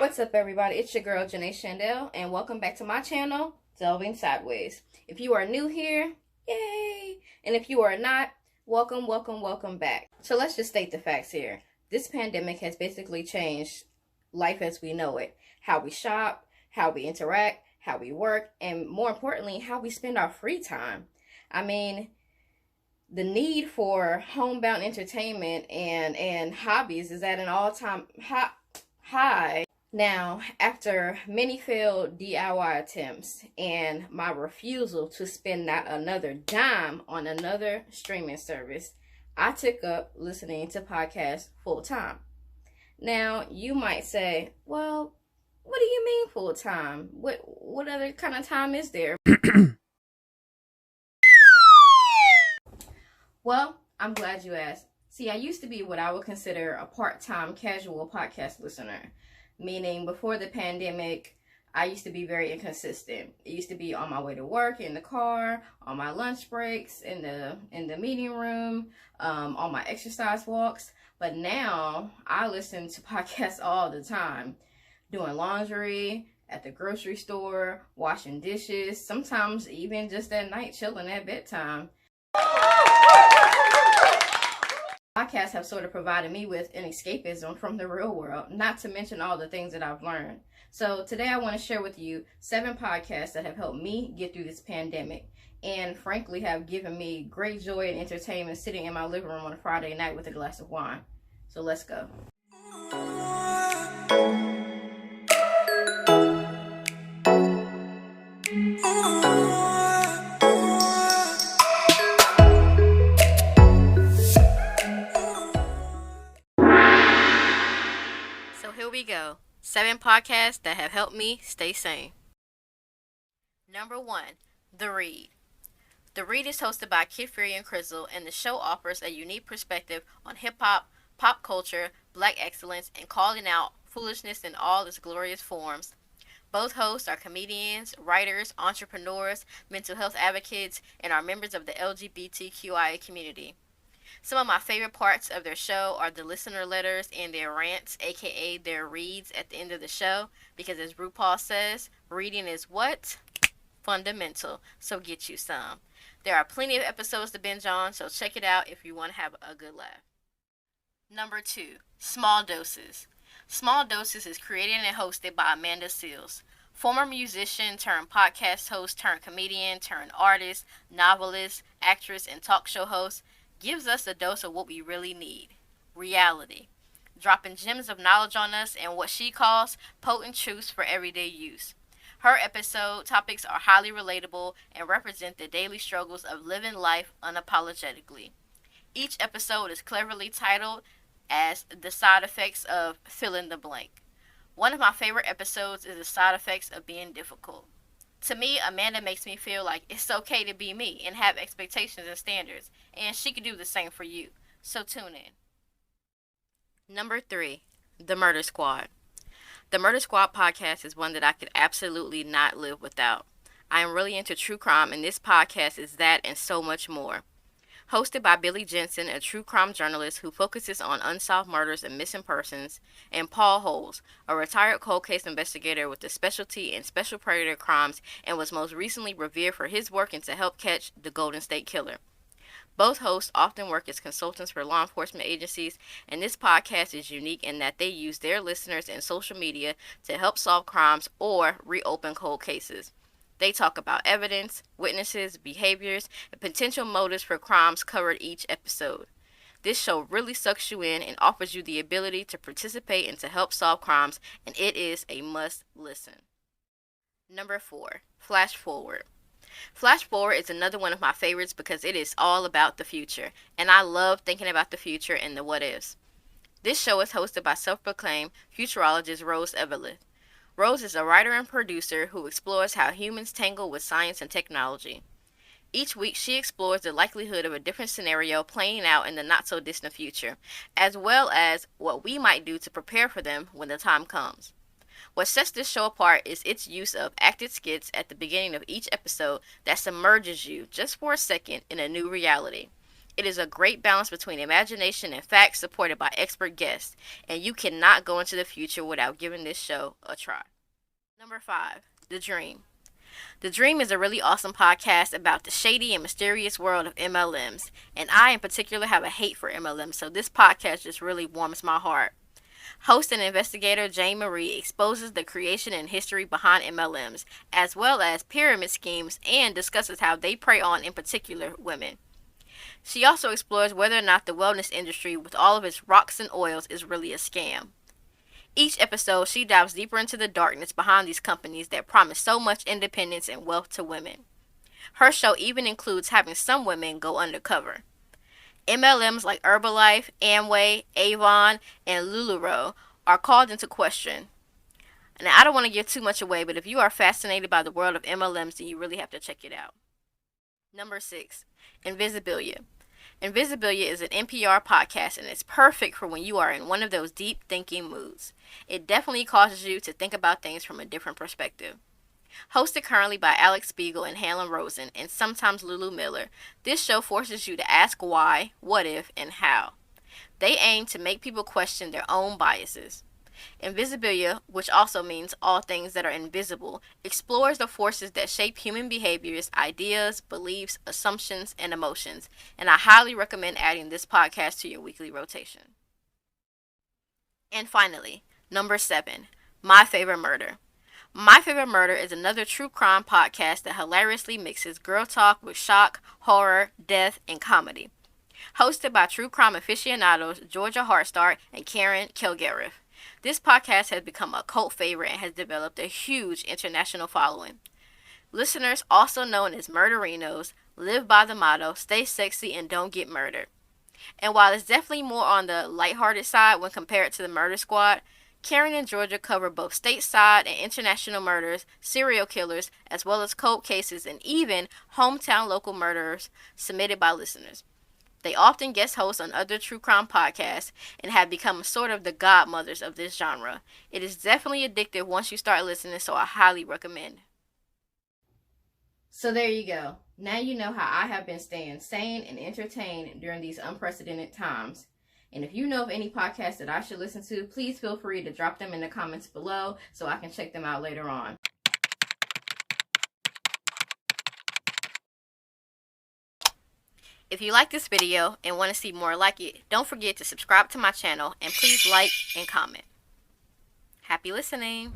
What's up, everybody? It's your girl, Janae Chandel, and welcome back to my channel, Delving Sideways. If you are new here, yay! And if you are not, welcome back. So let's just state the facts here. This pandemic has basically changed life as we know it. How we shop, how we interact, how we work, and more importantly, how we spend our free time. I mean, the need for homebound entertainment and hobbies is at an all-time high. Now, after many failed DIY attempts and my refusal to spend not another dime on another streaming service, I took up listening to podcasts full time. Now, you might say, well, what do you mean full time? What other kind of time is there? Well, I'm glad you asked. See, I used to be what I would consider a part-time casual podcast listener. Meaning, before the pandemic, I used to be very inconsistent. It used to be on my way to work, in the car, on my lunch breaks, in the meeting room, on my exercise walks. But now, I listen to podcasts all the time. Doing laundry, at the grocery store, washing dishes, sometimes even just at night, chilling at bedtime. Podcasts have sort of provided me with an escapism from the real world, not to mention all the things that I've learned. So today I want to share with you 7 podcasts that have helped me get through this pandemic and frankly have given me great joy and entertainment sitting in my living room on a Friday night with a glass of wine. So let's go. So here we go. 7 podcasts that have helped me stay sane. Number 1, The Read. The Read is hosted by Kid Fury and Crizzle, and the show offers a unique perspective on hip-hop, pop culture, black excellence, and calling out foolishness in all its glorious forms. Both hosts are comedians, writers, entrepreneurs, mental health advocates, and are members of the LGBTQIA community. Some of my favorite parts of their show are the listener letters and their rants, aka their reads at the end of the show, because as RuPaul says, reading is what? Fundamental, so get you some. There are plenty of episodes to binge on, so check it out if you want to have a good laugh. Number 2, Small Doses. Small Doses is created and hosted by Amanda Seales, former musician turned podcast host turned comedian turned artist, novelist, actress, and talk show host. Gives us a dose of what we really need, reality, dropping gems of knowledge on us and what she calls potent truths for everyday use. Her episode topics are highly relatable and represent the daily struggles of living life unapologetically. Each episode is cleverly titled as The Side Effects of Fill in the Blank. One of my favorite episodes is The Side Effects of Being Difficult. To me, Amanda makes me feel like it's okay to be me and have expectations and standards, and she can do the same for you. So tune in. Number 3, The Murder Squad. The Murder Squad podcast is one that I could absolutely not live without. I am really into true crime, and this podcast is that and so much more. Hosted by Billy Jensen, a true crime journalist who focuses on unsolved murders and missing persons, and Paul Holes, a retired cold case investigator with a specialty in special predator crimes and was most recently revered for his work and to help catch the Golden State Killer. Both hosts often work as consultants for law enforcement agencies, and this podcast is unique in that they use their listeners and social media to help solve crimes or reopen cold cases. They talk about evidence, witnesses, behaviors, and potential motives for crimes covered each episode. This show really sucks you in and offers you the ability to participate and to help solve crimes, and it is a must listen. Number 4, Flash Forward. Flash Forward is another one of my favorites because it is all about the future, and I love thinking about the future and the what ifs. This show is hosted by self-proclaimed futurologist Rose Eveleth. Rose is a writer and producer who explores how humans tangle with science and technology. Each week, she explores the likelihood of a different scenario playing out in the not-so-distant future, as well as what we might do to prepare for them when the time comes. What sets this show apart is its use of acted skits at the beginning of each episode that submerges you, just for a second, in a new reality. It is a great balance between imagination and facts supported by expert guests, and you cannot go into the future without giving this show a try. Number 5, The Dream. The Dream is a really awesome podcast about the shady and mysterious world of MLMs, and I in particular have a hate for MLMs, so this podcast just really warms my heart. Host and investigator Jane Marie exposes the creation and history behind MLMs, as well as pyramid schemes, and discusses how they prey on, in particular, women. She also explores whether or not the wellness industry, with all of its rocks and oils, is really a scam. Each episode, she dives deeper into the darkness behind these companies that promise so much independence and wealth to women. Her show even includes having some women go undercover. MLMs like Herbalife, Amway, Avon, and LuLaRoe are called into question. Now, I don't want to give too much away, but if you are fascinated by the world of MLMs, then you really have to check it out. Number 6, Invisibilia. Invisibilia is an NPR podcast, and it's perfect for when you are in one of those deep thinking moods. It definitely causes you to think about things from a different perspective. Hosted currently by Alex Spiegel and Helen Rosen, and sometimes Lulu Miller, this show forces you to ask why, what if, and how. They aim to make people question their own biases. Invisibilia, which also means all things that are invisible, explores the forces that shape human behaviors, ideas, beliefs, assumptions, and emotions, and I highly recommend adding this podcast to your weekly rotation. And finally, number 7, My Favorite Murder. My Favorite Murder is another true crime podcast that hilariously mixes girl talk with shock, horror, death, and comedy. Hosted by true crime aficionados Georgia Hartstark and Karen Kilgariff. This podcast has become a cult favorite and has developed a huge international following. Listeners, also known as murderinos, live by the motto, stay sexy and don't get murdered. And while it's definitely more on the lighthearted side when compared to the Murder Squad, Karen and Georgia cover both stateside and international murders, serial killers, as well as cold cases, and even hometown local murderers submitted by listeners. They often guest host on other true crime podcasts and have become sort of the godmothers of this genre. It is definitely addictive once you start listening, so I highly recommend. So there you go. Now you know how I have been staying sane and entertained during these unprecedented times. And if you know of any podcasts that I should listen to, please feel free to drop them in the comments below so I can check them out later on. If you like this video and want to see more like it, don't forget to subscribe to my channel and please like and comment. Happy listening!